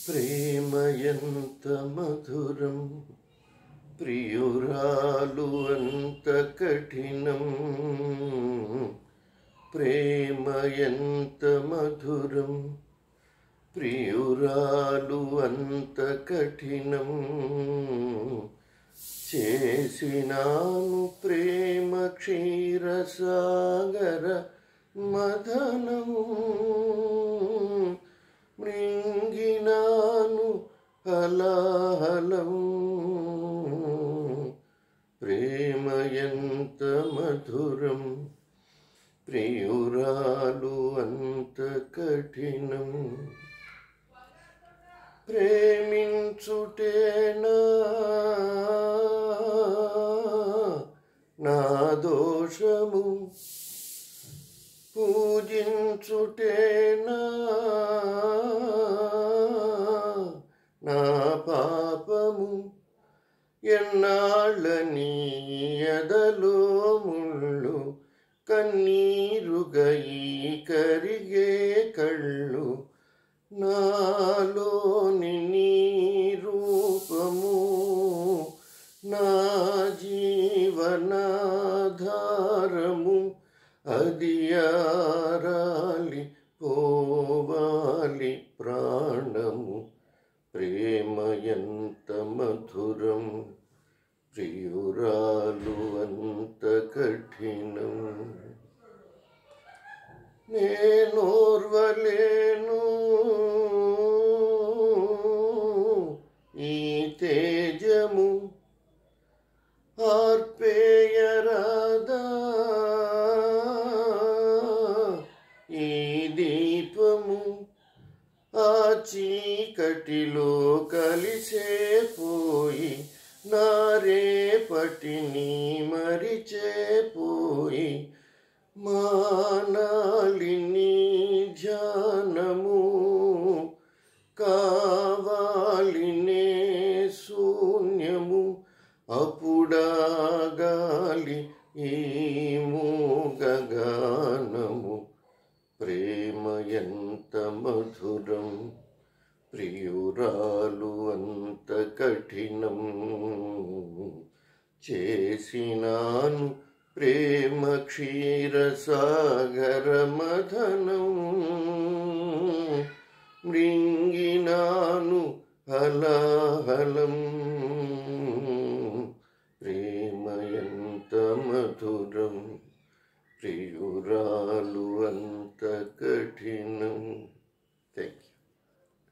ప్రేమ ఎంత మధురం, ప్రియురాలు అంత కఠినం. ప్రేమ ఎంత మధురం, ప్రియురాలు అంత కఠినం. చేసినాను ప్రేమ క్షీరసాగర మదనం. మృంగినాను హలాహలం. ప్రేమ ఎంత మధురం, ప్రియురాలు అంత కఠినం. ప్రేమించుటేనా నా దోషము, పూజించుటేనా నా పాపము. ఎన్నాళ్ళని ఎదలో ముళ్ళు, కన్నీరుగయి కరిగే కళ్ళు. నాలోని నీ రూపము నా జీవనాధారము. అది ఆరాలి పోవాలి ప్రాణము. ప్రేమ ఎంత మధురం, ప్రియురాలు అంత కఠినం. నేనోర్వలేను ఈ తేజము, ఆర్పేయరాదా ఈ దీపము. ఆ చీకటిలో కలిసే పోయి నా రేపటిని మరిచే పోయి. మానాలి నీ ధ్యానము, కావాలి నే శూన్యము. అప్పుడాగాలి ఈ మూగగానము. ప్రేమ ఎంత మధురం, ప్రియురాలు అంత కఠినం. చేసినాను ప్రేమ క్షీరసాగర మదనం. మృంగినాను హలాహలం. ప్రేమ ఎంత మధురం, ప్రియురాలు అంత కఠినం. Thank you.